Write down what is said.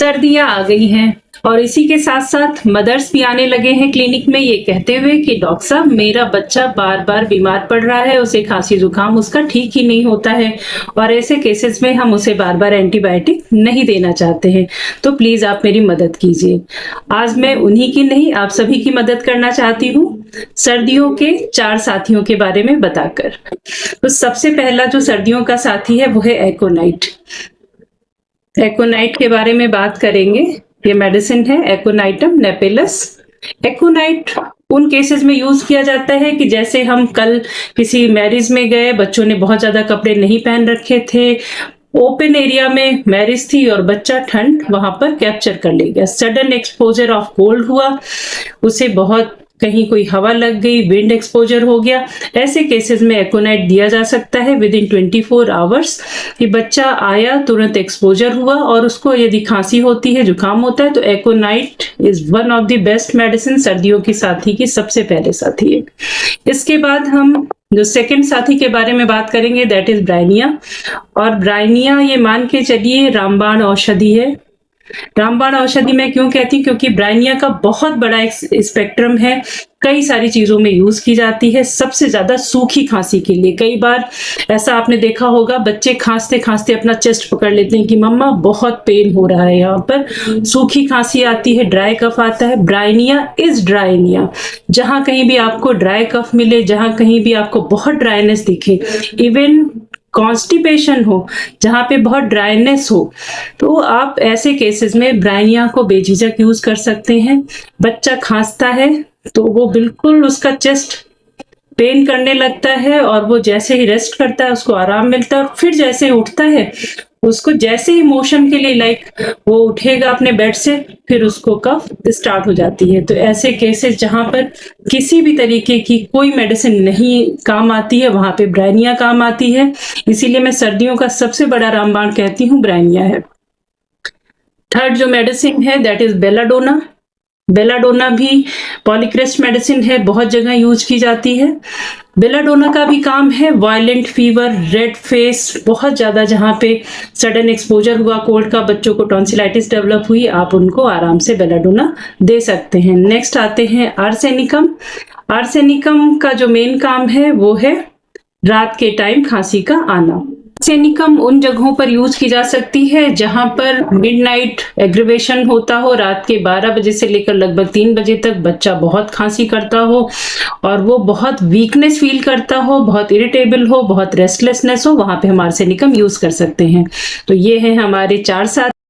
सर्दियां आ गई हैं और इसी के साथ साथ मदर्स भी आने लगे हैं क्लिनिक में ये कहते हुए कि डॉक्टर साहब मेरा बच्चा बार बार बीमार पड़ रहा है, उसे खांसी जुकाम उसका ठीक ही नहीं होता है और ऐसे केसेस में हम उसे बार बार एंटीबायोटिक नहीं देना चाहते हैं, तो प्लीज आप मेरी मदद कीजिए। आज मैं उन्हीं की नहीं आप सभी की मदद करना चाहती हूँ सर्दियों के 4 साथियों के बारे में बताकर। तो सबसे पहला जो सर्दियों का साथी है वो है एकोनाइट। एकोनाइट के बारे में बात करेंगे। ये मेडिसिन है एकोनाइटम नेपेलस। एकोनाइट उन केसेस में यूज किया जाता है कि जैसे हम कल किसी मैरिज में गए, बच्चों ने बहुत ज्यादा कपड़े नहीं पहन रखे थे, ओपन एरिया में मैरिज थी और बच्चा ठंड वहां पर कैप्चर कर ले गया, सडन एक्सपोजर ऑफ कोल्ड हुआ, उसे बहुत कहीं कोई हवा लग गई, विंड एक्सपोजर हो गया, ऐसे केसेस में एकोनाइट दिया जा सकता है विद इन 24 आवर्स। कि बच्चा आया, तुरंत एक्सपोजर हुआ और उसको यदि खांसी होती है, जुकाम होता है, तो एकोनाइट is one of the best medicine, सर्दियों की साथी की सबसे पहले साथी है। इसके बाद हम जो सेकंड साथी के बारे में बात करेंगे दैट इज ब्राइनिया। और ब्राइनिया ये मान के चलिए रामबाण औषधि है। रामबाण औषधि मैं क्यों कहती हूँ, क्योंकि ब्राइनिया का बहुत बड़ा एक स्पेक्ट्रम है, कई सारी चीजों में यूज की जाती है। सबसे ज्यादा सूखी खांसी के लिए, कई बार ऐसा आपने देखा होगा बच्चे खांसते खांसते अपना चेस्ट पकड़ लेते हैं कि मम्मा बहुत पेन हो रहा है, यहाँ पर सूखी खांसी आती है, ड्राई कफ आता है। ब्राइनिया इज ड्राइनिया। जहां कहीं भी आपको ड्राई कफ मिले, जहां कहीं भी आपको बहुत ड्राइनेस दिखे, इवन कॉन्स्टिपेशन हो, जहां पे बहुत ड्राइनेस हो, तो आप ऐसे केसेस में ब्राइनिया को बेझिझक यूज कर सकते हैं। बच्चा खांसता है तो वो बिल्कुल उसका चेस्ट पेन करने लगता है और वो जैसे ही रेस्ट करता है उसको आराम मिलता है, और फिर जैसे ही उठता है उसको जैसे ही मोशन के लिए वो उठेगा अपने बेड से, फिर उसको कफ स्टार्ट हो जाती है। तो ऐसे केसेस जहां पर किसी भी तरीके की कोई मेडिसिन नहीं काम आती है, वहां पे ब्राइनिया काम आती है। इसीलिए मैं सर्दियों का सबसे बड़ा रामबाण कहती हूँ ब्राइनिया है। थर्ड जो मेडिसिन है दैट इज बेलाडोना। बेलाडोना भी पॉलीक्रेस्ट मेडिसिन है, बहुत जगह यूज की जाती है। बेलाडोना का भी काम है वायलेंट फीवर, रेड फेस, बहुत ज्यादा जहां पे सडन एक्सपोजर हुआ कोल्ड का, बच्चों को टॉन्सिलाइटिस डेवलप हुई, आप उनको आराम से बेलाडोना दे सकते हैं। नेक्स्ट आते हैं आर्सेनिकम। आर्सेनिकम का जो मेन काम है वो है रात के टाइम खांसी का आना। आर्सेनिकम उन जगहों पर यूज की जा सकती है जहां पर मिडनाइट एग्रीवेशन होता हो, रात के 12 बजे से लेकर लगभग 3 बजे तक बच्चा बहुत खांसी करता हो और वो बहुत वीकनेस फील करता हो, बहुत इरिटेबल हो, बहुत रेस्टलेसनेस हो, वहां पे हम आर्सेनिकम यूज कर सकते हैं। तो ये है हमारे 4 साथी।